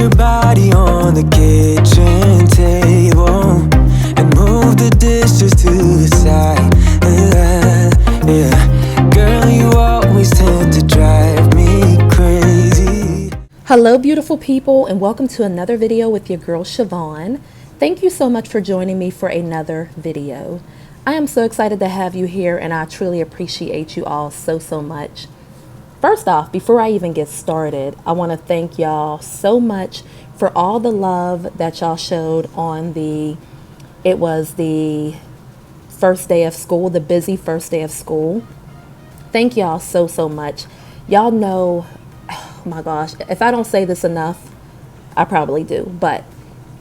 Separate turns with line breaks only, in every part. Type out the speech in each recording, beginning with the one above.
your body on the kitchen table and move the dishes to the side. Yeah. Girl, you always tend to drive me crazy.
Hello beautiful people, and welcome to another video with your girl Shyvonne. Thank you so much for joining me for another video. I am so excited to have you here, and I truly appreciate you all so much. First off, before I even get started, I want to thank y'all so much for all the love that y'all showed on it was the first day of school, the busy first day of school. Thank y'all so much. Y'all know, oh my gosh, if I don't say this enough, I probably do, but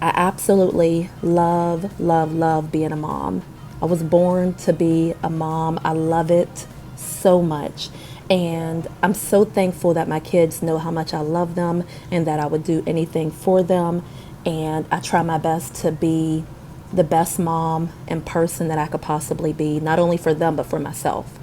I absolutely love being a mom. I was born to be a mom. I love it so much. And I'm so thankful that my kids know how much I love them and that I would do anything for them. And I try my best to be the best mom and person that I could possibly be, not only for them, but for myself.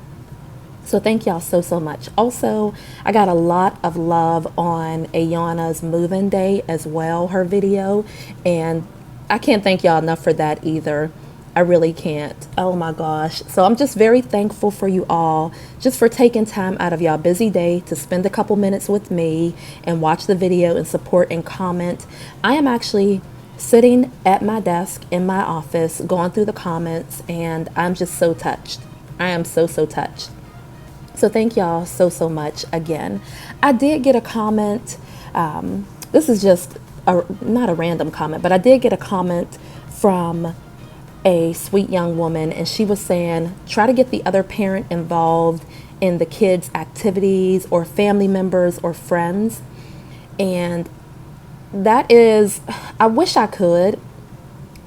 So thank y'all so much. Also, I got a lot of love on Ayana's move-in day as well, her video. And I can't thank y'all enough for that either. I really can't. Oh my gosh. So I'm just very thankful for you all, just for taking time out of y'all busy day to spend a couple minutes with me and watch the video and support and comment. I am actually sitting at my desk in my office going through the comments, and I'm just so touched. I am so touched. So thank y'all so much again. I did get a comment. This is just not a random comment, but I did get a comment from a sweet young woman, and she was saying try to get the other parent involved in the kids' activities, or family members or friends. And that is, I wish I could,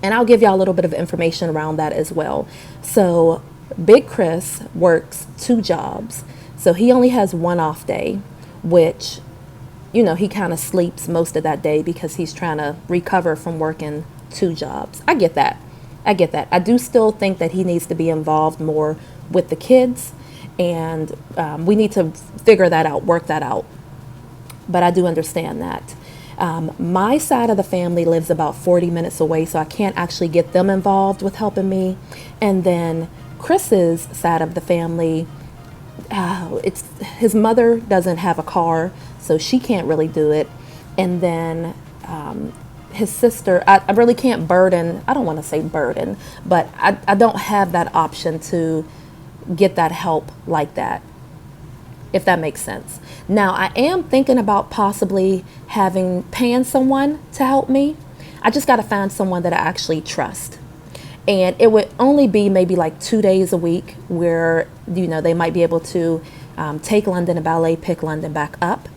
and I'll give y'all a little bit of information around that as well. So Big Chris works 2 jobs, so he only has 1 off day, which, you know, he kind of sleeps most of that day because he's trying to recover from working 2 jobs. I get that. I do still think that he needs to be involved more with the kids, and we need to figure that out, work that out. But I do understand that. My side of the family lives about 40 minutes away, so I can't actually get them involved with helping me. And then Chris's side of the family, his mother doesn't have a car, so she can't really do it. And then his sister, I really can't burden, I don't want to say burden, but I don't have that option to get that help like that, if that makes sense. Now, I am thinking about possibly paying someone to help me. I just got to find someone that I actually trust. And it would only be maybe like 2 days a week where, you know, they might be able to take London to ballet, pick London back up.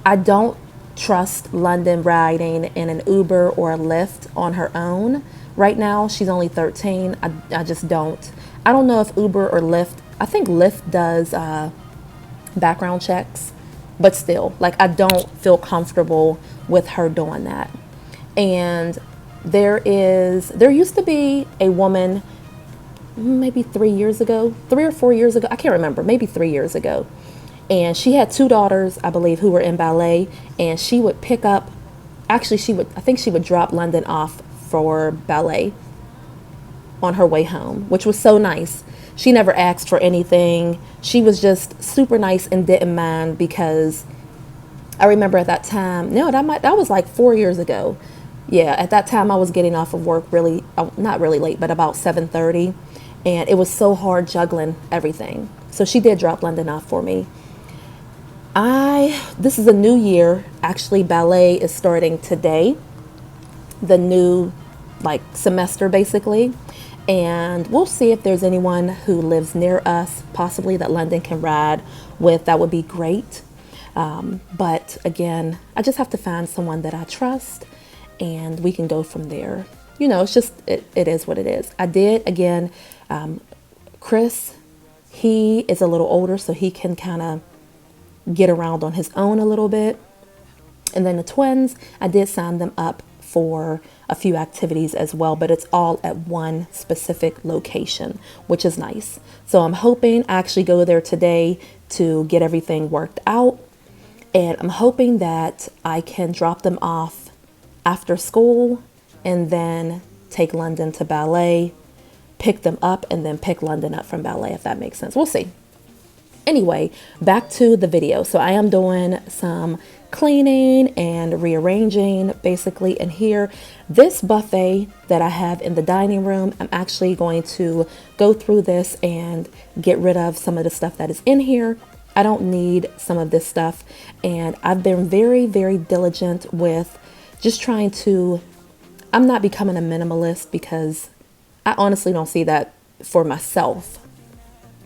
I don't trust London riding in an Uber or a Lyft on her own. Right now, she's only 13. I just don't. I don't know if Uber or Lyft, I think Lyft does background checks, but still, like, I don't feel comfortable with her doing that. And there used to be a woman maybe 3 years ago, 3 or 4 years ago, I can't remember, maybe 3 years ago. And she had 2 daughters, I believe, who were in ballet, and she would pick up, actually I think she would drop London off for ballet on her way home, which was so nice. She never asked for anything. She was just super nice and didn't mind, because I remember at that time, that was like 4 years ago. Yeah, at that time I was getting off of work not really late, but about 7:30, and it was so hard juggling everything. So she did drop London off for me. This is a new year. Actually, ballet is starting today, the new semester basically. And we'll see if there's anyone who lives near us, possibly that London can ride with. That would be great. But again, I just have to find someone that I trust, and we can go from there. You know, it's just, it is what it is. I did, again, Chris, he is a little older, so he can kind of get around on his own a little bit. And then the twins, I did sign them up for a few activities as well, but it's all at one specific location, which is nice. So I'm hoping I actually go there today to get everything worked out. And I'm hoping that I can drop them off after school and then take London to ballet, pick them up, and then pick London up from ballet, if that makes sense. We'll see. Anyway, back to the video. So I am doing some cleaning and rearranging basically in here. This buffet that I have in the dining room, I'm actually going to go through this and get rid of some of the stuff that is in here. I don't need some of this stuff, and I've been very, very diligent with just trying to, I'm not becoming a minimalist because I honestly don't see that for myself,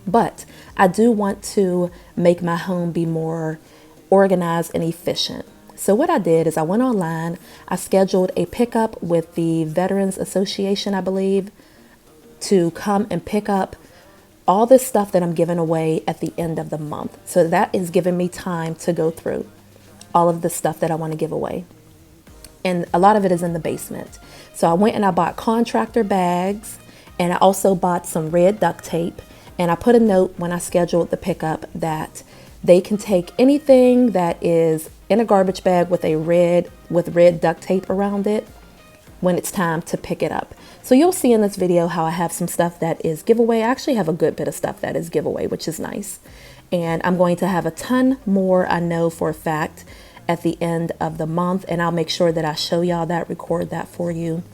but I do want to make my home be more organized and efficient. So what I did is I went online, I scheduled a pickup with the Veterans Association, I believe, to come and pick up all this stuff that I'm giving away at the end of the month. So that is giving me time to go through all of the stuff that I want to give away. And a lot of it is in the basement. So I went and I bought contractor bags, and I also bought some red duct tape. And I put a note when I scheduled the pickup that they can take anything that is in a garbage bag with red duct tape around it when it's time to pick it up. So you'll see in this video how I have some stuff that is giveaway. I actually have a good bit of stuff that is giveaway, which is nice. And I'm going to have a ton more, I know for a fact, at the end of the month. And I'll make sure that I show y'all that, record that for you,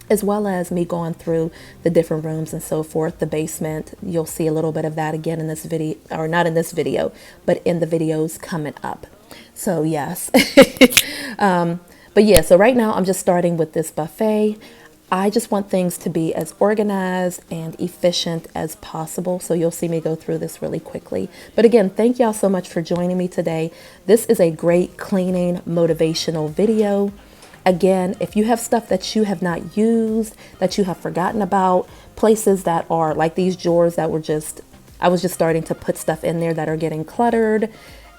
as well as me going through the different rooms and so forth, the basement. You'll see a little bit of that again in this video, or not in this video, but in the videos coming up. So yes. But yeah, so right now I'm just starting with this buffet. I just want things to be as organized and efficient as possible. So you'll see me go through this really quickly. But again, thank y'all so much for joining me today. This is a great cleaning motivational video. Again, if you have stuff that you have not used, that you have forgotten about, places that are like these drawers that were I was just starting to put stuff in there that are getting cluttered,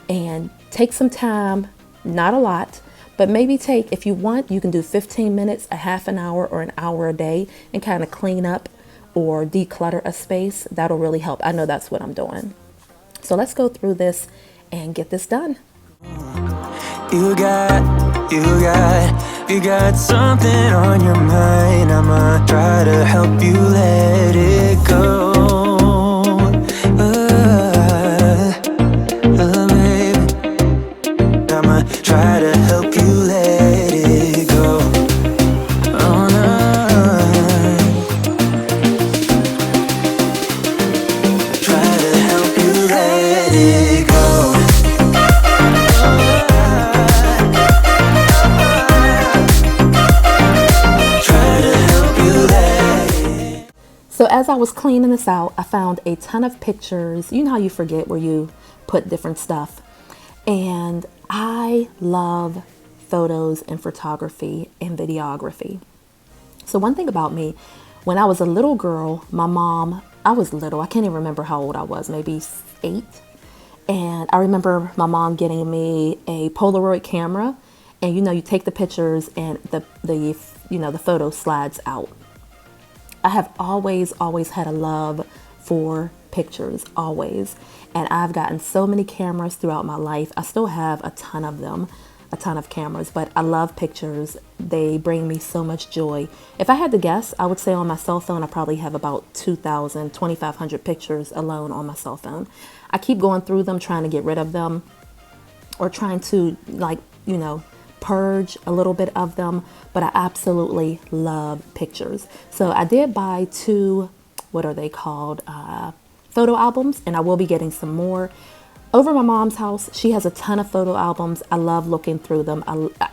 and take some time, not a lot, but maybe if you want, you can do 15 minutes, a half an hour, or an hour a day and kind of clean up or declutter a space. That'll really help. I know that's what I'm doing. So let's go through this and get this done.
You got something on your mind. I'ma try to help you let it go. Baby, I'ma try to help you let it go. Oh, no. Try to help you let it go.
So as I was cleaning this out, I found a ton of pictures. You know how you forget where you put different stuff. And I love photos and photography and videography. So one thing about me, when I was a little girl, my mom, I was little, I can't even remember how old I was, maybe 8. And I remember my mom getting me a Polaroid camera, and you know, you take the pictures and the photo slides out. I have always had a love for pictures, always. And I've gotten so many cameras throughout my life. I still have a ton of them, a ton of cameras, but I love pictures. They bring me so much joy. If I had to guess, I would say on my cell phone, I probably have about 2,500 pictures alone on my cell phone. I keep going through them, trying to get rid of them, or trying to, purge a little bit of them, but I absolutely love pictures. So I did buy 2, what are they called? Photo albums, and I will be getting some more. Over my mom's house, she has a ton of photo albums. I love looking through them.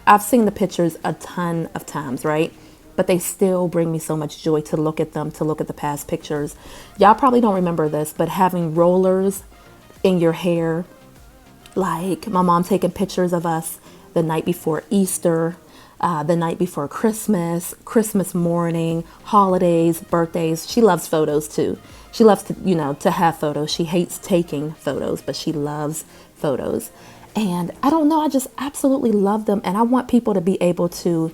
I've seen the pictures a ton of times, right? But they still bring me so much joy to look at them, to look at the past pictures. Y'all probably don't remember this, but having rollers in your hair, like my mom taking pictures of us the night before Easter, the night before Christmas, Christmas morning, holidays, birthdays. She loves photos too. She loves to have photos. She hates taking photos, but she loves photos. And I don't know, I just absolutely love them. And I want people to be able to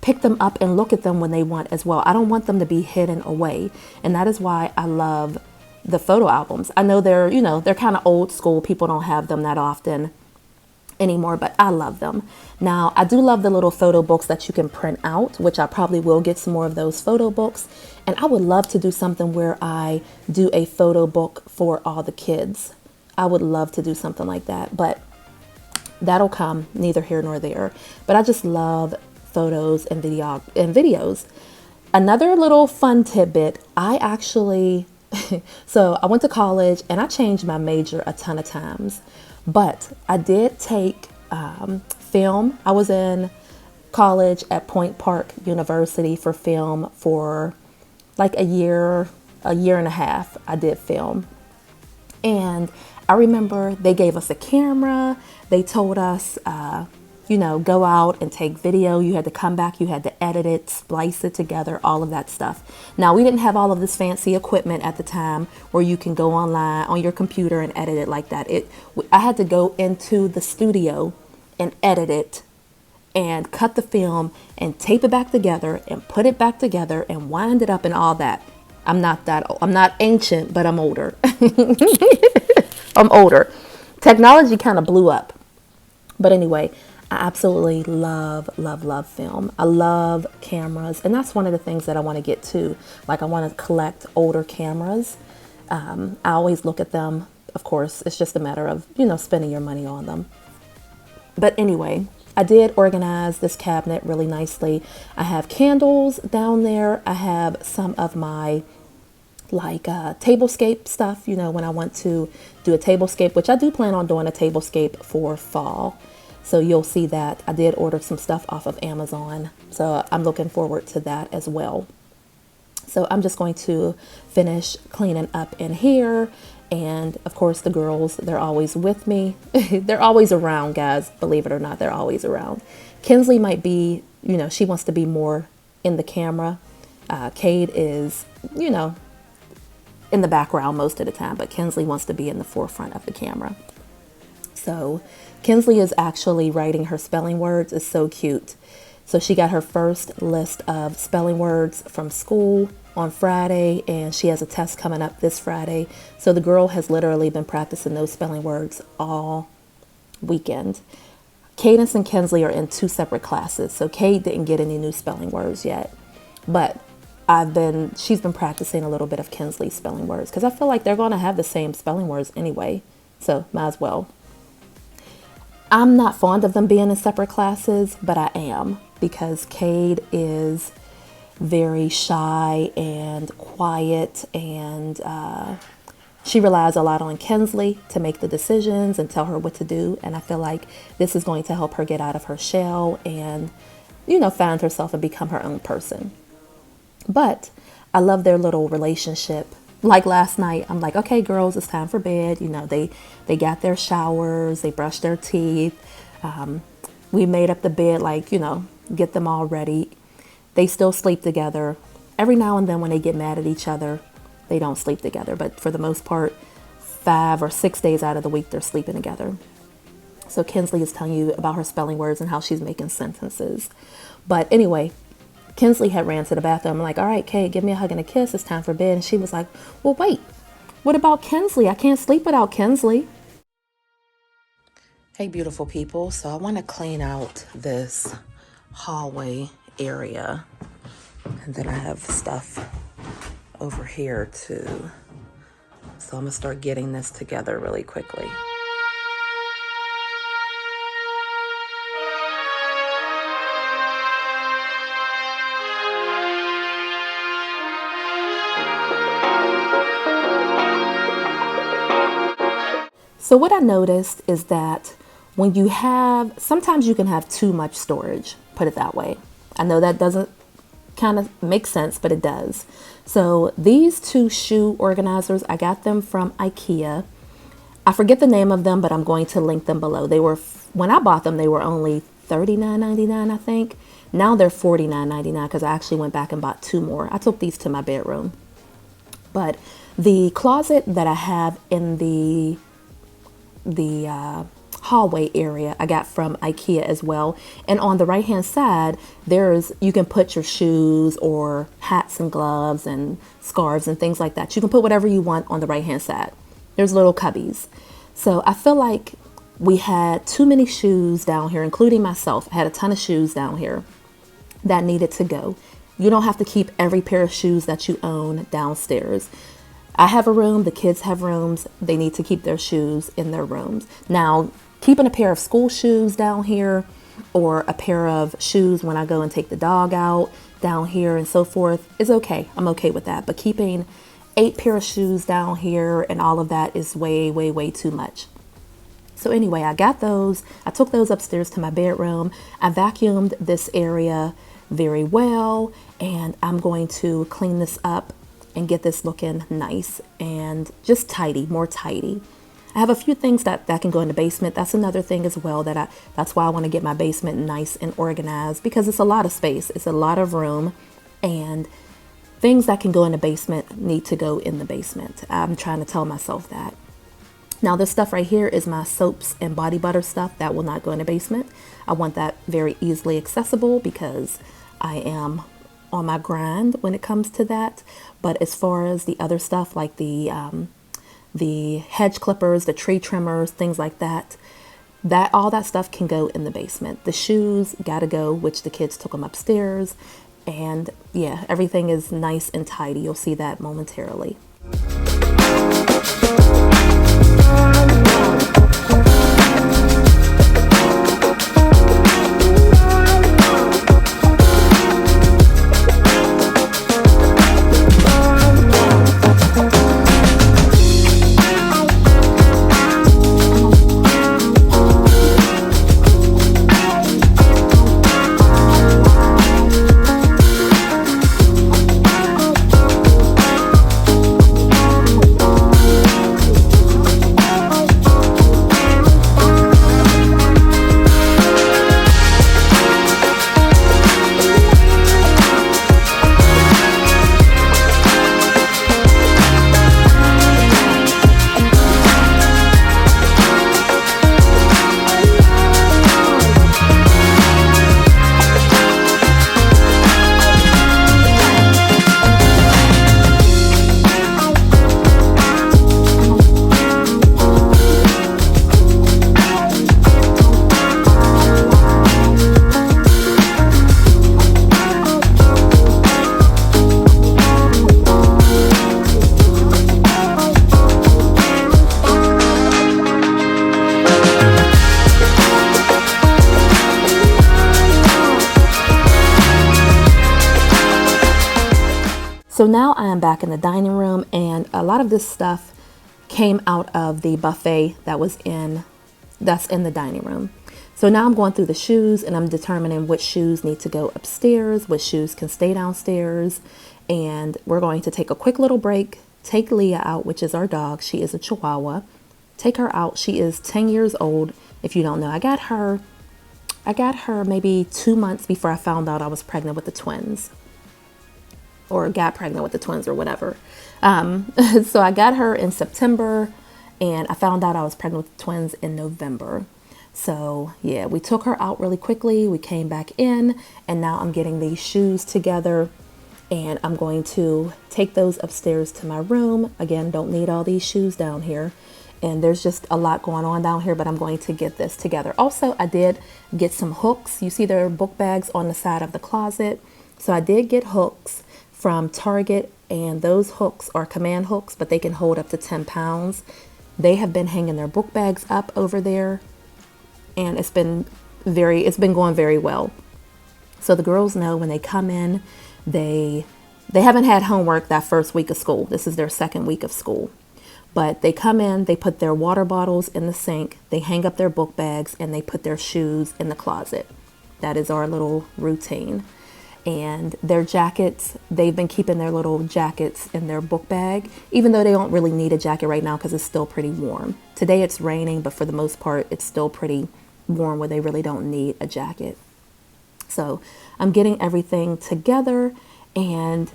pick them up and look at them when they want as well. I don't want them to be hidden away. And that is why I love the photo albums. I know they're kind of old school. People don't have them that often. anymore, but I love them. Now, I do love the little photo books that you can print out, which I probably will get some more of those photo books. And I would love to do something where I do a photo book for all the kids. I would love to do something like that, but that'll come, neither here nor there. But I just love photos and videos. Another little fun tidbit, I actually, so I went to college and I changed my major a ton of times, but I did take film. I was in college at Point Park University for film for like a year and a half. I did film. And I remember they gave us a camera. They told us, you know, go out and take video. You had to come back, you had to edit it, splice it together, all of that stuff. Now, we didn't have all of this fancy equipment at the time where you can go online on your computer and edit it like that. I had to go into the studio and edit it and cut the film and tape it back together and put it back together and wind it up and all that. I'm not ancient, but I'm older. I'm older. Technology kind of blew up. But anyway, I absolutely love film. I love cameras. And that's one of the things that I want to get to. Like, I want to collect older cameras. I always look at them. Of course, it's just a matter of, you know, spending your money on them. But anyway, I did organize this cabinet really nicely. I have candles down there. I have some of my tablescape stuff, you know, when I want to do a tablescape, which I do plan on doing a tablescape for fall. So you'll see that I did order some stuff off of Amazon. So I'm looking forward to that as well. So I'm just going to finish cleaning up in here. And of course, the girls, they're always with me. They're always around, guys. Believe it or not, they're always around. Kinsley might be, you know, she wants to be more in the camera. Cade is, you know, in the background most of the time, but Kinsley wants to be in the forefront of the camera. So Kinsley is actually writing her spelling words. It's so cute. So she got her first list of spelling words from school on Friday, and she has a test coming up this Friday. So the girl has literally been practicing those spelling words all weekend. Cadence and Kinsley are in two separate classes. So Kate didn't get any new spelling words yet, but she's been practicing a little bit of Kinsley's spelling words because I feel like they're going to have the same spelling words anyway. So might as well. I'm not fond of them being in separate classes, but I am, because Cade is very shy and quiet, and she relies a lot on Kinsley to make the decisions and tell her what to do. And I feel like this is going to help her get out of her shell and, you know, find herself and become her own person. But I love their little relationship. Like last night, I'm like, okay, girls, it's time for bed. You know, they got their showers, they brushed their teeth. We made up the bed, like, you know, get them all ready. They still sleep together. Every now and then when they get mad at each other, they don't sleep together. But for the most part, 5 or 6 days out of the week, they're sleeping together. So Kinsley is telling you about her spelling words and how she's making sentences. But anyway, Kinsley had ran to the bathroom. I'm like, all right, Kate, give me a hug and a kiss. It's time for bed. And she was like, well, wait, what about Kinsley? I can't sleep without Kinsley. Hey, beautiful people. So I want to clean out this hallway area. And then I have stuff over here too. So I'm going to start getting this together really quickly. So what I noticed is that when you sometimes you can have too much storage, put it that way. I know that doesn't kind of make sense, but it does. So these two shoe organizers, I got them from IKEA. I forget the name of them, but I'm going to link them below. When I bought them, they were only $39.99, I think. Now they're $49.99 because I actually went back and bought 2 more. I took these to my bedroom. But the closet that I have in the hallway area I got from IKEA as well. And on the right hand side, you can put your shoes or hats and gloves and scarves and things like that. You can put whatever you want on the right hand side. There's little cubbies. So I feel like we had too many shoes down here, including myself. I had a ton of shoes down here that needed to go. You don't have to keep every pair of shoes that you own downstairs. I have a room, the kids have rooms. They need to keep their shoes in their rooms. Now, keeping a pair of school shoes down here, or a pair of shoes when I go and take the dog out down here and so forth, is okay. I'm okay with that. But keeping 8 pair of shoes down here and all of that is way, way, way too much. So anyway, I got those. I took those upstairs to my bedroom. I vacuumed this area very well, and I'm going to clean this up and get this looking nice and just tidy, more tidy. I have a few things that can go in the basement. That's another thing as well that's why I want to get my basement nice and organized, because it's a lot of space. It's a lot of room, and things that can go in the basement need to go in the basement. I'm trying to tell myself that. Now, this stuff right here is my soaps and body butter stuff that will not go in the basement. I want that very easily accessible because I am on my grind when it comes to that. But as far as the other stuff, like the hedge clippers, the tree trimmers, things like that, all that stuff can go in the basement. The shoes gotta go, which the kids took them upstairs. And yeah, everything is nice and tidy. You'll see that momentarily. So now I am back in the dining room, and a lot of this stuff came out of the buffet that's in the dining room. So now I'm going through the shoes, and I'm determining which shoes need to go upstairs, which shoes can stay downstairs. And we're going to take a quick little break, take Leah out, which is our dog. She is a Chihuahua. Take her out. She is 10 years old. If you don't know, I got her maybe 2 months before I found out I was pregnant with the twins, or got pregnant with the twins, or whatever. So I got her in September, and I found out I was pregnant with the twins in November. So yeah, we took her out really quickly. We came back in, and now I'm getting these shoes together, and I'm going to take those upstairs to my room. Again, don't need all these shoes down here. And there's just a lot going on down here, but I'm going to get this together. Also, I did get some hooks. You see there are book bags on the side of the closet. So I did get hooks from Target, and those hooks are command hooks, but they can hold up to 10 pounds. They have been hanging their book bags up over there, and it's been going very well. So the girls know when they come in, they haven't had homework that first week of school. This is their second week of school. But they come in, they put their water bottles in the sink, they hang up their book bags, and they put their shoes in the closet. That is our little routine. And their jackets, they've been keeping their little jackets in their book bag, even though they don't really need a jacket right now because it's still pretty warm. Today it's raining, but for the most part, it's still pretty warm where they really don't need a jacket. So I'm getting everything together, and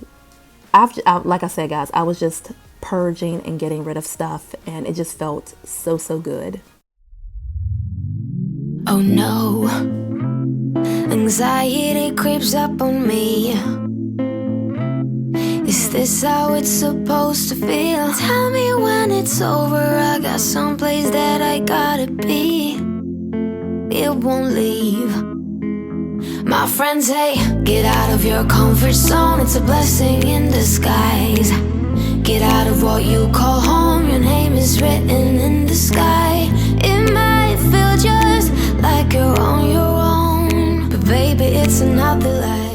like I said, guys, I was just purging and getting rid of stuff, and it just felt so good.
Oh no, anxiety creeps up on me. Is
Is this how it's supposed to feel? Tell me when it's over. I got someplace that I gotta be. It won't leave. My friends say, get out of your comfort zone. It's a blessing in disguise. Get out of what you call home. Your name is written in the sky. It might feel just like you're on your own, but baby, it's another lie.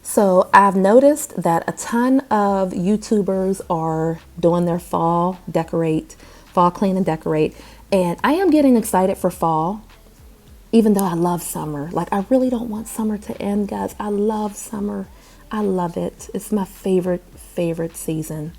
So I've noticed that a ton of YouTubers are doing their fall clean and decorate. And I am getting excited for fall, even though I love summer. Like, I really don't want summer to end, guys. I love summer. I love it. It's my favorite season.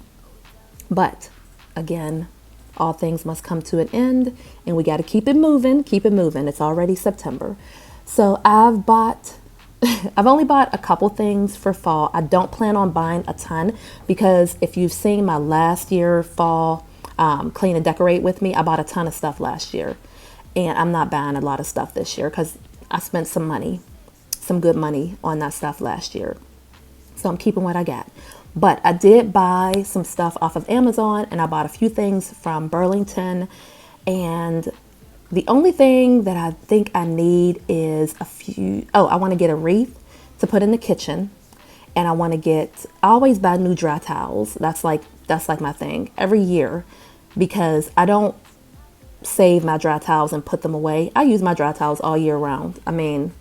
But again, all things must come to an end, and we got to keep it moving. It's already September. So I've only bought a couple things for fall. I don't plan on buying a ton, because if you've seen my last year fall clean and decorate with me, I bought a ton of stuff last year. And I'm not buying a lot of stuff this year because I spent some good money on that stuff last year. So I'm keeping what I got. But I did buy some stuff off of Amazon, and I bought a few things from Burlington. And the only thing that I think I need is I want to get a wreath to put in the kitchen. And I always buy new dry towels. That's like my thing every year, because I don't save my dry towels and put them away. I use my dry towels all year round. I mean,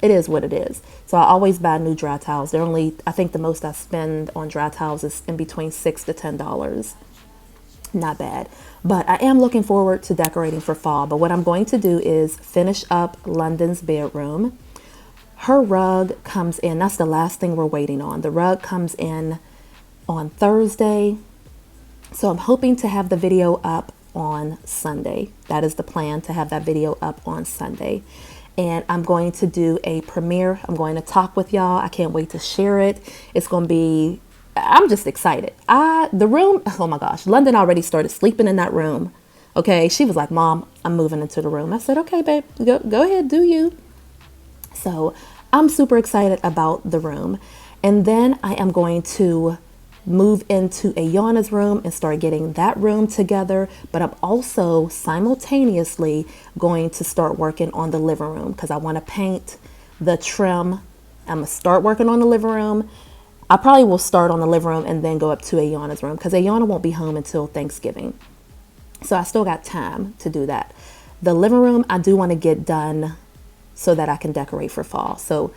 it is what it is. So I always buy new dry towels. I think the most I spend on dry towels is in between $6 to $10. Not bad. But I am looking forward to decorating for fall. But what I'm going to do is finish up London's bedroom. Her rug comes in. That's the last thing we're waiting on. The rug comes in on Thursday. So I'm hoping to have the video up on Sunday. That is the plan, to have that video up on Sunday. And I'm going to do a premiere. I'm going to talk with y'all. I can't wait to share it. I'm just excited. The room, oh my gosh, London already started sleeping in that room. Okay, she was like, Mom, I'm moving into the room. I said, okay, babe, go ahead, do you. So I'm super excited about the room. And then I am going to move into Ayana's room and start getting that room together. But I'm also simultaneously going to start working on the living room, because I want to paint the trim. I'm going to start working on the living room. I probably will start on the living room and then go up to Ayana's room, because Ayana won't be home until Thanksgiving. So I still got time to do that. The living room, I do want to get done so that I can decorate for fall. So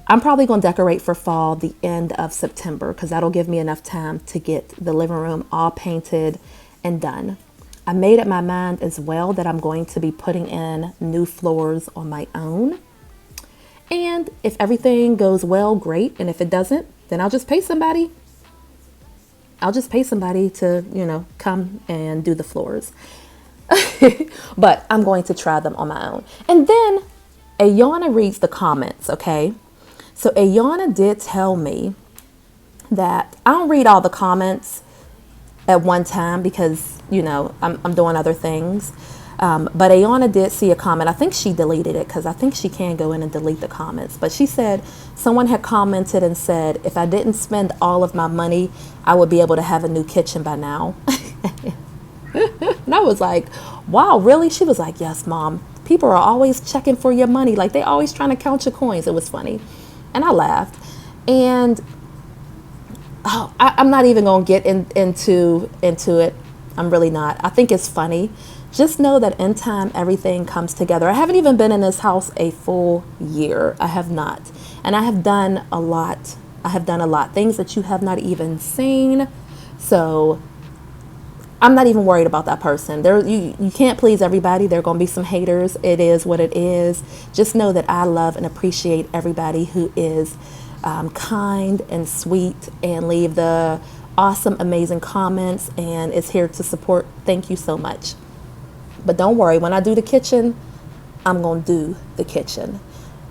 I'm probably going to decorate for fall the end of September, because that'll give me enough time to get the living room all painted and done. I made up my mind as well that I'm going to be putting in new floors on my own. And if everything goes well, great. And if it doesn't, then I'll just pay somebody. To, come and do the floors. But I'm going to try them on my own. And then Ayana reads the comments, okay? So Ayana did tell me that I don't read all the comments at one time, because, I'm doing other things. But Ayana did see a comment. I think she deleted it, because I think she can go in and delete the comments. But she said someone had commented and said, if I didn't spend all of my money, I would be able to have a new kitchen by now. And I was like, wow, really? She was like, yes, Mom. People are always checking for your money. Like, they always trying to count your coins. It was funny. And I laughed. And I'm not even going to get into it. I'm really not. I think it's funny. Just know that in time, everything comes together. I haven't even been in this house a full year. I have not. And I have done a lot. Things that you have not even seen. So I'm not even worried about that person. You can't please everybody. There are going to be some haters. It is what it is. Just know that I love and appreciate everybody who is kind and sweet and leave the awesome, amazing comments and is here to support. Thank you so much. But don't worry, when I do the kitchen, I'm going to do the kitchen.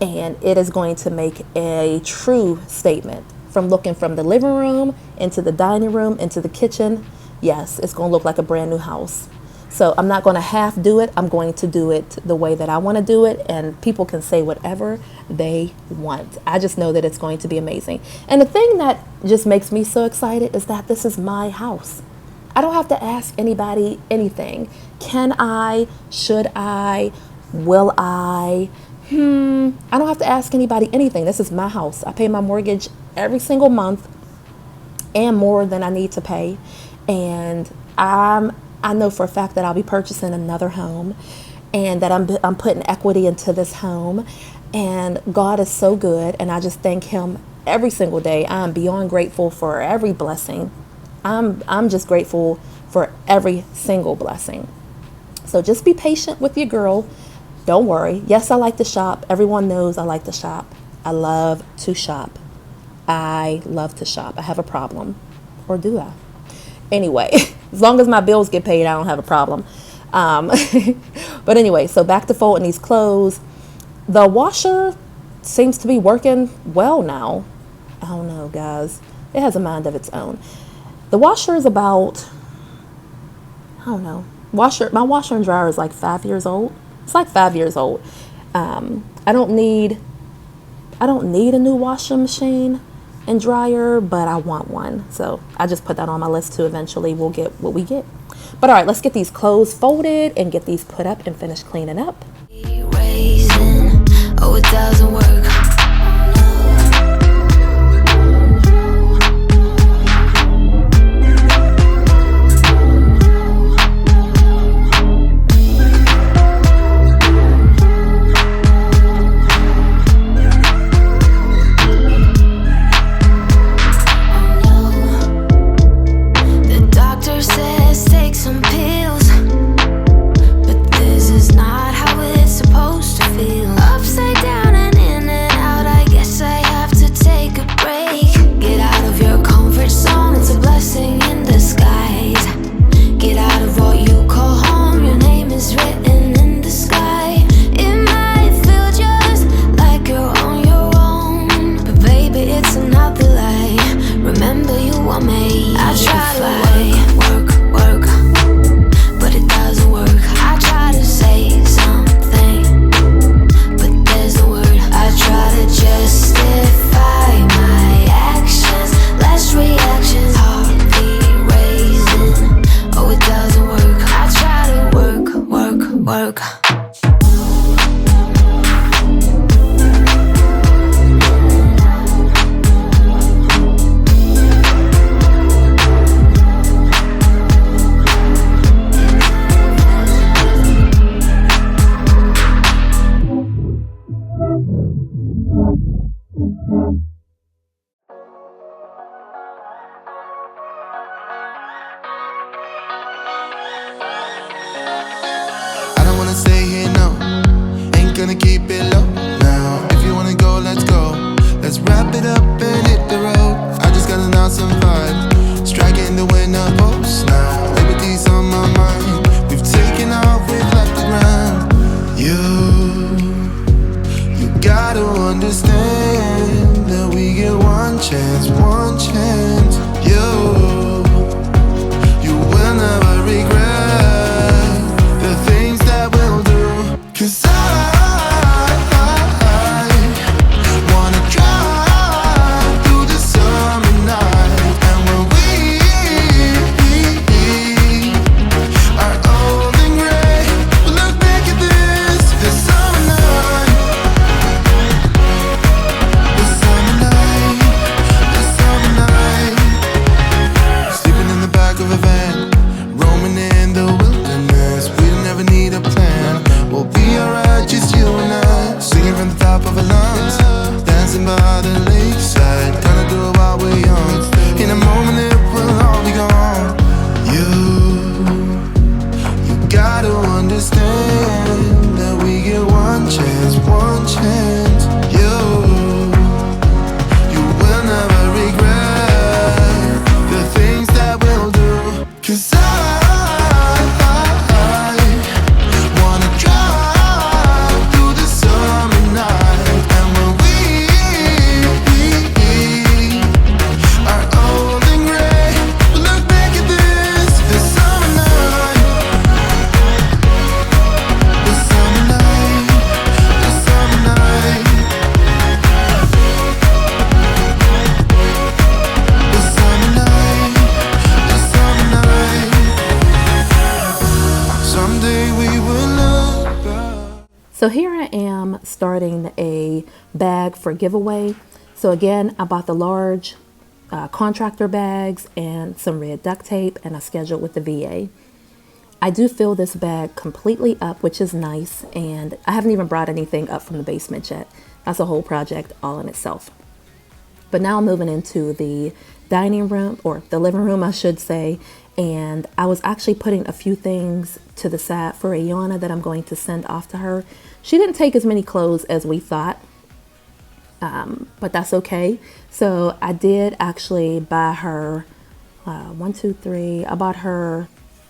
And it is going to make a true statement. From looking from the living room into the dining room into the kitchen, yes, it's going to look like a brand new house. So I'm not going to half do it. I'm going to do it the way that I want to do it, and people can say whatever they want. I just know that it's going to be amazing. And the thing that just makes me so excited is that this is my house. I don't have to ask anybody anything. Can I? Should I? Will I? I don't have to ask anybody anything. This is my house. I pay my mortgage every single month and more than I need to pay. And I know for a fact that I'll be purchasing another home, and that I'm putting equity into this home. And God is so good, and I just thank him every single day. I'm beyond grateful for every blessing. I'm just grateful for every single blessing. So just be patient with your girl. Don't worry. Yes, I like to shop. Everyone knows I like to shop. I love to shop. I love to shop. I have a problem. Or do I? Anyway, as long as my bills get paid, I don't have a problem. But anyway, so back to folding these clothes. The washer seems to be working well now. I don't know, guys. It has a mind of its own. The washer is about, I don't know. My washer and dryer is like 5 years old. It's like 5 years old. I don't need a new washing machine and dryer, but I want one. So I just put that on my list too. Eventually we'll get what we get. But all right, let's get these clothes folded and get these put up and finish cleaning up.
Raising, oh, it doesn't work.
Gonna keep it low now. If you wanna go, let's go. Let's wrap it up and hit the road. I just got an awesome vibe, striking the winner post now. Liberty's on my mind. We've taken off, we've left the ground. You gotta understand that we get one chance, one chance. You will never regret the things that we'll do. 'Cause I
So here I am starting a bag for giveaway. So again, I bought the large contractor bags and some red duct tape, and I scheduled with the VA. I do fill this bag completely up, which is nice, and I haven't even brought anything up from the basement yet. That's a whole project all in itself. But now I'm moving into the dining room, or the living room, I should say, and I was actually putting a few things to the side for Ayana that I'm going to send off to her. She didn't take as many clothes as we thought, but that's okay. So I did actually buy her I bought her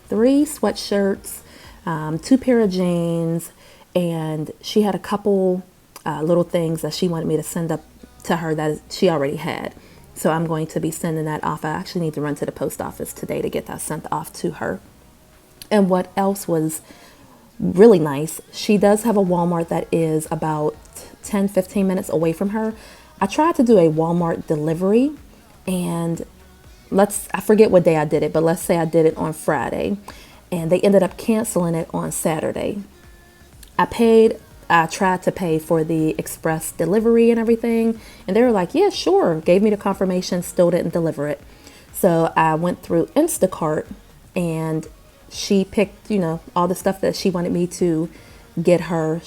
3 sweatshirts, 2 pair of jeans, and she had a couple little things that she wanted me to send up to her that she already had. So I'm going to be sending that off. I actually need to run to the post office today to get that sent off to her. And what else was really nice, she does have a Walmart that is about 10-15 minutes away from her. I tried to do a Walmart delivery, and I forget what day I did it, but let's say I did it on Friday, and they ended up canceling it on Saturday. I tried to pay for the express delivery and everything, and they were like, yeah, sure. Gave me the confirmation, still didn't deliver it. So I went through Instacart, and she picked, all the stuff that she wanted me to get her.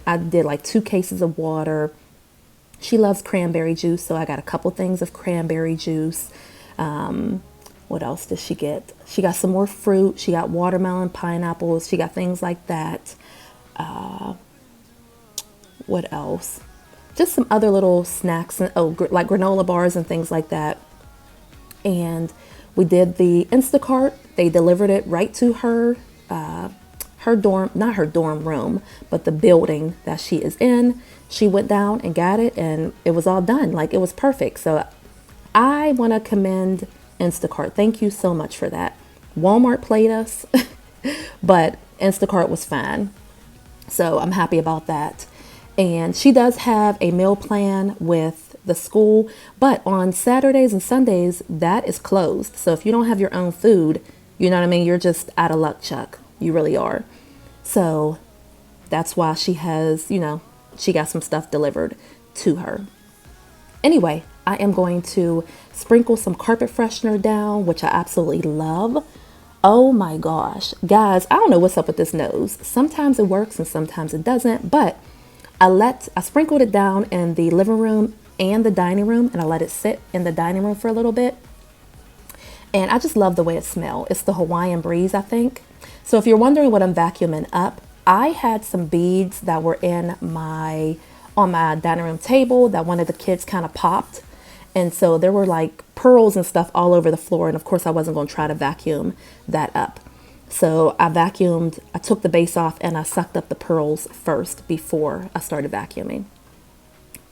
I did like 2 cases of water. She loves cranberry juice, so I got a couple things of cranberry juice. What else did she get? She got some more fruit. She got watermelon, pineapples. She got things like that. What else? Just some other little snacks, and like granola bars and things like that. And we did the Instacart. They delivered it right to her dorm, not her dorm room, but the building that she is in. She went down and got it, and it was all done. Like, it was perfect. So I want to commend Instacart. Thank you so much for that. Walmart played us, but Instacart was fine. So I'm happy about that. And she does have a meal plan with the school, but on Saturdays and Sundays, that is closed. So if you don't have your own food, you know what I mean? You're just out of luck, Chuck. You really are. So that's why she has, she got some stuff delivered to her. Anyway, I am going to sprinkle some carpet freshener down, which I absolutely love. Oh my gosh, guys, I don't know what's up with this nose. Sometimes it works and sometimes it doesn't, but I sprinkled it down in the living room and the dining room, and I let it sit in the dining room for a little bit. And I just love the way it smells. It's the Hawaiian breeze, I think. So if you're wondering what I'm vacuuming up, I had some beads that were on my dining room table that one of the kids kind of popped. And so there were like pearls and stuff all over the floor. And of course I wasn't going to try to vacuum that up. So I took the base off and I sucked up the pearls first before I started vacuuming.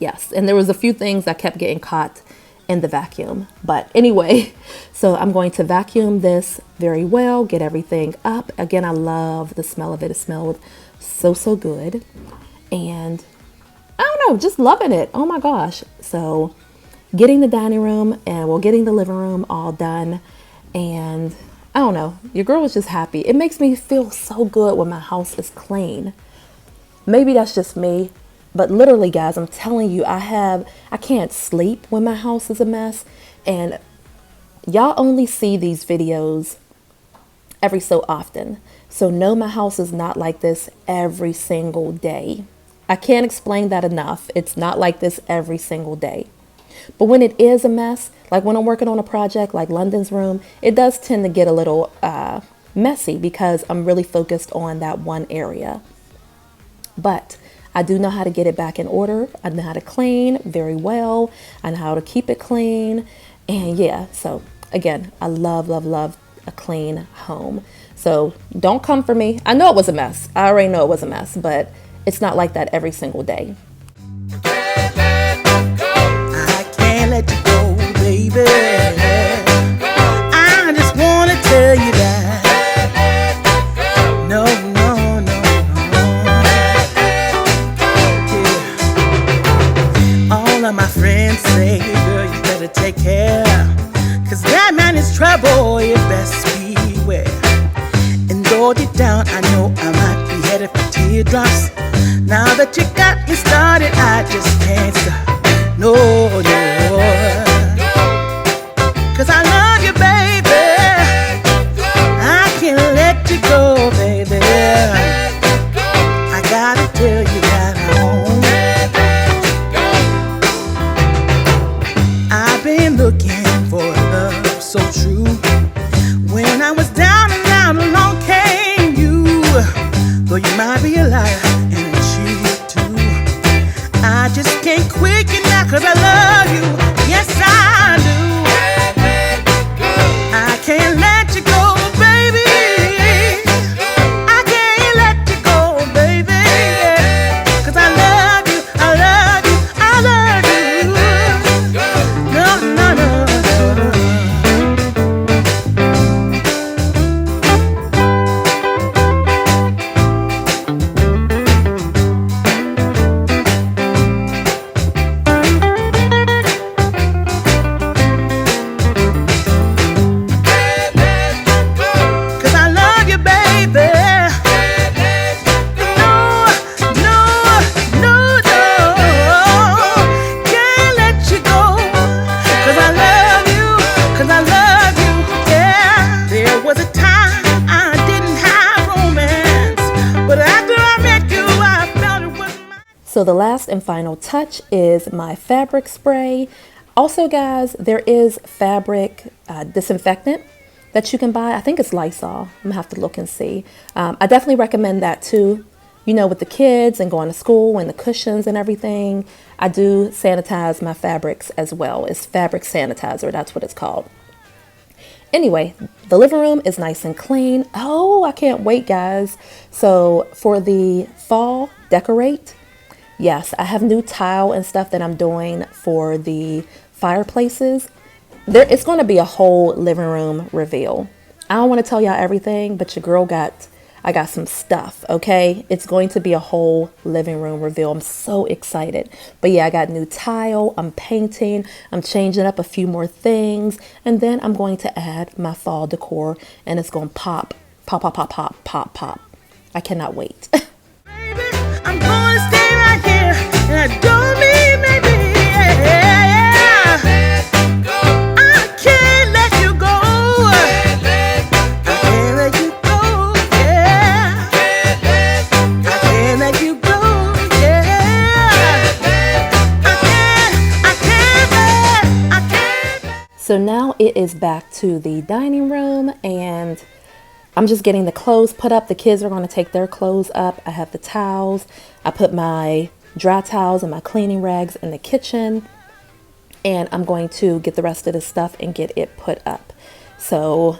Yes, and there was a few things that kept getting caught in the vacuum. But anyway, so I'm going to vacuum this very well, get everything up. Again, I love the smell of it. It smelled so good. And I don't know, just loving it. Oh my gosh. So getting the dining room getting the living room all done. And I don't know, your girl was just happy. It makes me feel so good when my house is clean. Maybe that's just me, but literally, guys, I'm telling you, I can't sleep when my house is a mess. And y'all only see these videos every so often. So no, my house is not like this every single day. I can't explain that enough. It's not like this every single day. But when it is a mess, like when I'm working on a project like London's room, it does tend to get a little messy because I'm really focused on that one area. But I do know how to get it back in order. I know how to clean very well. I know how to keep it clean. And yeah, so again, I love a clean home. So don't come for me. I know it was a mess. I already know it was a mess, but it's not like that every single day.
Let you go, baby. I just wanna tell you that no. Yeah. All of my friends say, girl, you better take care, 'cause that man is trouble, you best beware. And though deep down I know I might be headed for teardrops, now that you got me started, I just can't stop. No, no. 'Cause I love you, baby. I can't let you go, baby. I gotta tell you that I've been looking for love so true. When I was down and out, along came you. Though you might be a liar and a cheat too, I just can't quit you now 'cause I love you. Yes, I do. I can't let you go, baby. I can't let you go, baby. 'Cause I love you, I love you, I love you. No, no, no, no.
So the last and final touch is my fabric spray. Also, guys, there is fabric disinfectant that you can buy. I think it's Lysol. I'm gonna have to look and see. I definitely recommend that too. You know, with the kids and going to school and the cushions and everything, I do sanitize my fabrics as well. It's fabric sanitizer, that's what it's called. Anyway, the living room is nice and clean. Oh, I can't wait, guys. So for the fall decorate, yes, I have new tile and stuff that I'm doing for the fireplaces. It's going to be a whole living room reveal. I don't want to tell y'all everything, but your girl I got some stuff, okay? It's going to be a whole living room reveal. I'm so excited. But yeah, I got new tile, I'm painting, I'm changing up a few more things, and then I'm going to add my fall decor, and it's going to pop, pop, pop, pop, pop, pop, pop. I cannot wait.
Baby, I'm gonna stay right here, and I don't mean maybe, yeah. I can't let you go. I can't let you go, yeah. I can't let you go, yeah. I can't.
So now it is back to the dining room, and I'm just getting the clothes put up. The kids are going to take their clothes up. I have the towels. I put my dry towels and my cleaning rags in the kitchen. And I'm going to get the rest of the stuff and get it put up. So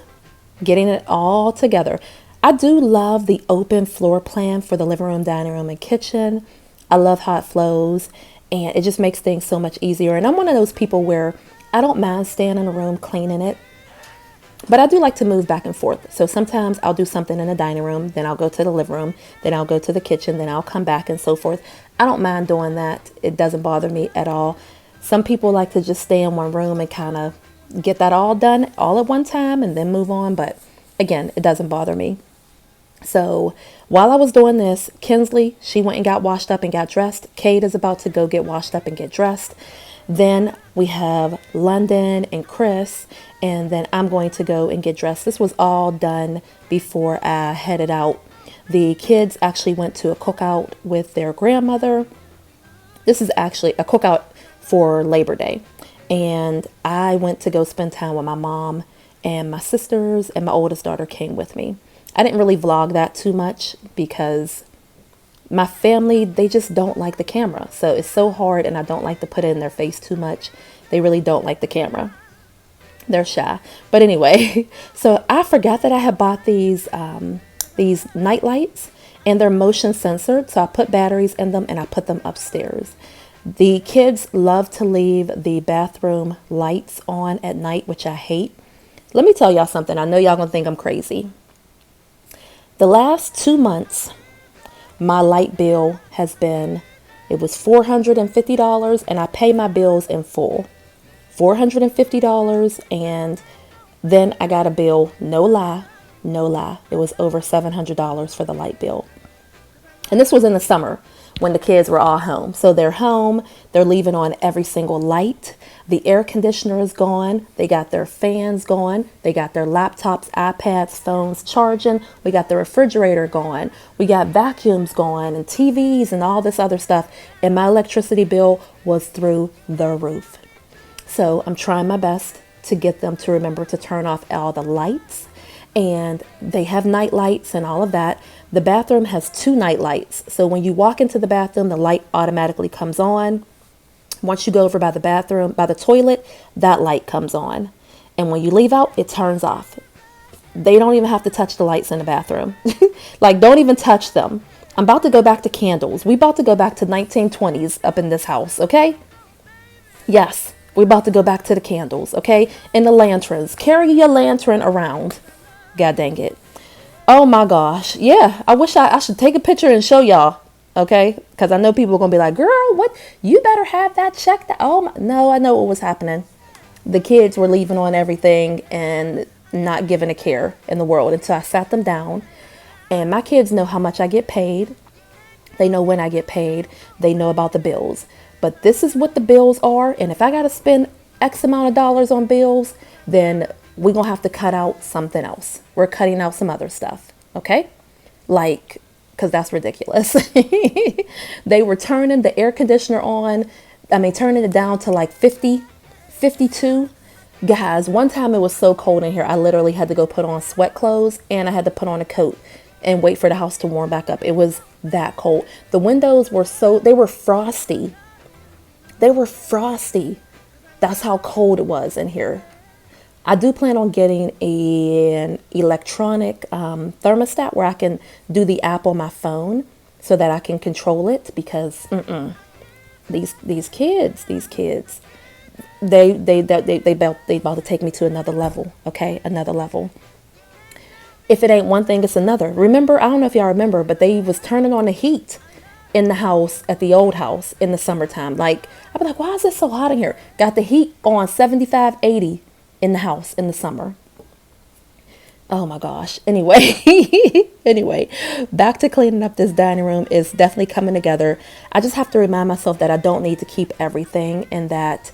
getting it all together. I do love the open floor plan for the living room, dining room, and kitchen. I love how it flows. And it just makes things so much easier. And I'm one of those people where I don't mind staying in a room cleaning it. But I do like to move back and forth. So sometimes I'll do something in the dining room, then I'll go to the living room, then I'll go to the kitchen, then I'll come back and so forth. I don't mind doing that. It doesn't bother me at all. Some people like to just stay in one room and kind of get that all done all at one time and then move on. But again, it doesn't bother me. So while I was doing this, Kinsley, she went and got washed up and got dressed. Kate is about to go get washed up and get dressed. Then we have London and Chris, and then I'm going to go and get dressed. This was all done before I headed out. The kids actually went to a cookout with their grandmother. This is actually a cookout for Labor Day. And I went to go spend time with my mom and my sisters, and my oldest daughter came with me. I didn't really vlog that too much because my family, they just don't like the camera. So it's so hard, and I don't like to put it in their face too much. They really don't like the camera. They're shy. But anyway, so I forgot that I had bought these night lights, and they're motion censored. So I put batteries in them and I put them upstairs. The kids love to leave the bathroom lights on at night, which I hate. Let me tell y'all something. I know y'all gonna think I'm crazy. The last 2 months, my light bill has been, it was $450, and I pay my bills in full. $450, and then I got a bill, no lie, it was over $700 for the light bill. And this was in the summer when the kids were all home. So they're home, they're leaving on every single light. The air conditioner is gone. They got their fans going. They got their laptops, iPads, phones charging. We got the refrigerator going. We got vacuums going and TVs and all this other stuff. And my electricity bill was through the roof. So I'm trying my best to get them to remember to turn off all the lights. And they have night lights and all of that. The bathroom has 2 night lights. So when you walk into the bathroom, the light automatically comes on. Once you go over by the bathroom, by the toilet, that light comes on. And when you leave out, it turns off. They don't even have to touch the lights in the bathroom. Like, don't even touch them. I'm about to go back to candles. We about to go back to 1920s up in this house, okay? Yes, we're about to go back to the candles, okay? And the lanterns. Carry your lantern around. God dang it. Oh my gosh. Yeah, I wish I should take a picture and show y'all. Okay, because I know people are going to be like, girl, what? You better have that checked out. Oh, my. No, I know what was happening. The kids were leaving on everything and not giving a care in the world until I sat them down. And my kids know how much I get paid. They know when I get paid. They know about the bills. But this is what the bills are. And if I got to spend X amount of dollars on bills, then we're going to have to cut out something else. We're cutting out some other stuff. Okay? Like, because that's ridiculous. They were turning the air conditioner on. I mean, turning it down to like 50, 52. Guys, one time it was so cold in here, I literally had to go put on sweat clothes and I had to put on a coat and wait for the house to warm back up. It was that cold. The windows were they were frosty. They were frosty. That's how cold it was in here. I do plan on getting an electronic thermostat where I can do the app on my phone so that I can control it, because these kids, they about to take me to another level. Okay, another level. If it ain't one thing, it's another. Remember, I don't know if y'all remember, but they was turning on the heat in the house at the old house in the summertime. Like, I'd be like, why is it so hot in here? Got the heat on 75, 80. In the house in the summer. Oh my gosh. Anyway, back to cleaning up this dining room is definitely coming together. I just have to remind myself that I don't need to keep everything, and that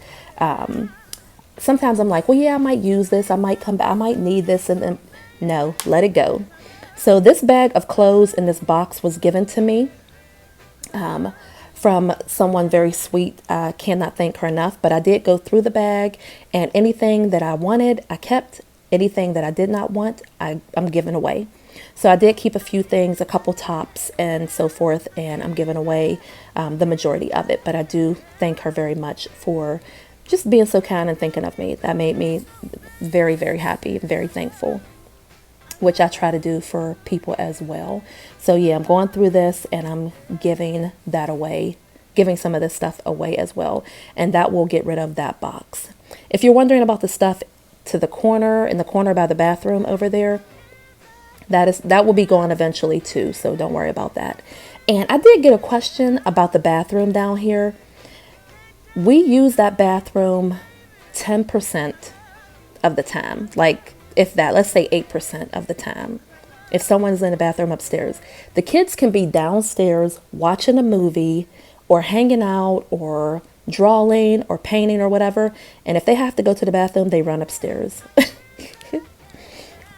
sometimes I'm like, well, yeah, I might use this. I might come back. I might need this. And then no, let it go. So this bag of clothes in this box was given to me from someone very sweet. I cannot thank her enough, but I did go through the bag, and anything that I wanted, I kept. Anything that I did not want, I'm giving away. So I did keep a few things, a couple tops and so forth, and I'm giving away the majority of it. But I do thank her very much for just being so kind and thinking of me. That made me very, very happy, very thankful, which I try to do for people as well. So yeah, I'm going through this and I'm giving that away, giving some of this stuff away as well. And that will get rid of that box. If you're wondering about the stuff to the corner, in the corner by the bathroom over there, that will be gone eventually too. So don't worry about that. And I did get a question about the bathroom down here. We use that bathroom 10% of the time. Like, if that, let's say 8% of the time. If someone's in the bathroom upstairs, the kids can be downstairs watching a movie or hanging out or drawing or painting or whatever. And if they have to go to the bathroom, they run upstairs.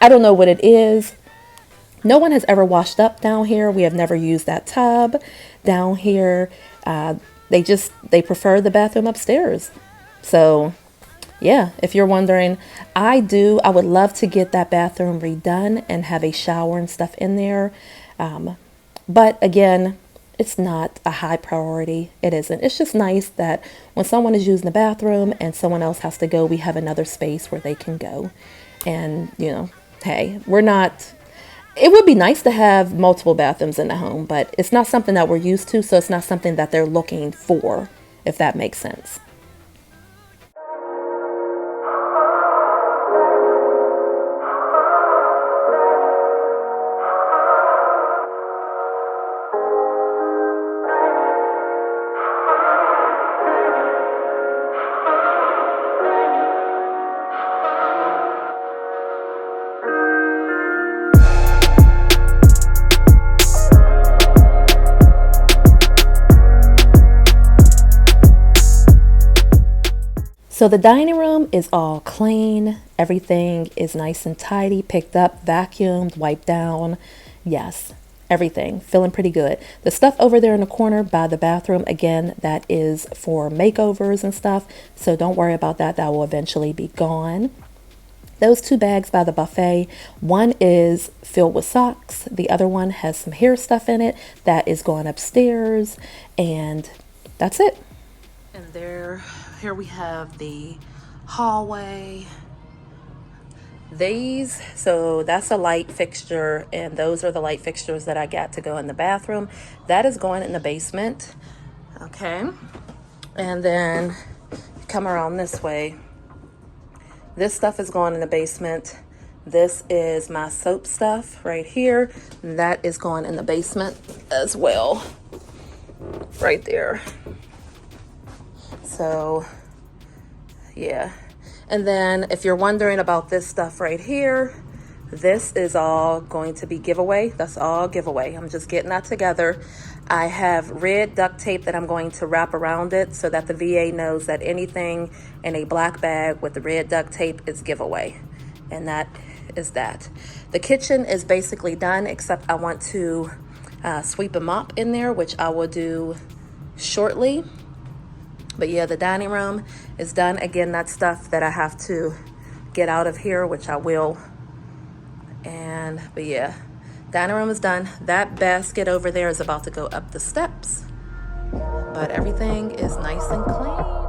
I don't know what it is. No one has ever washed up down here. We have never used that tub down here. They prefer the bathroom upstairs. So yeah, if you're wondering, I would love to get that bathroom redone and have a shower and stuff in there. But again, it's not a high priority. It isn't. It's just nice that when someone is using the bathroom and someone else has to go, we have another space where they can go. And, you know, hey, it would be nice to have multiple bathrooms in the home, but it's not something that we're used to. So it's not something that they're looking for, if that makes sense. So the dining room is all clean. Everything is nice and tidy, picked up, vacuumed, wiped down. Yes, everything. Feeling pretty good. The stuff over there in the corner by the bathroom, again, that is for makeovers and stuff. So don't worry about that. That will eventually be gone. Those 2 bags by the buffet, one is filled with socks. The other one has some hair stuff in it that is going upstairs. And that's it. And here we have the hallway. So that's a light fixture, and those are the light fixtures that I got to go in the bathroom. That is going in the basement. Okay. And then come around this way. This stuff is going in the basement. This is my soap stuff right here. That is going in the basement as well. Right there. So, yeah. And then if you're wondering about this stuff right here, this is all going to be giveaway. That's all giveaway. I'm just getting that together. I have red duct tape that I'm going to wrap around it so that the VA knows that anything in a black bag with the red duct tape is giveaway. And that is that. The kitchen is basically done, except I want to sweep and mop in there, which I will do shortly. But yeah, the dining room is done. Again, that's stuff that I have to get out of here, which I will. But yeah, dining room is done. That basket over there is about to go up the steps. But everything is nice and clean.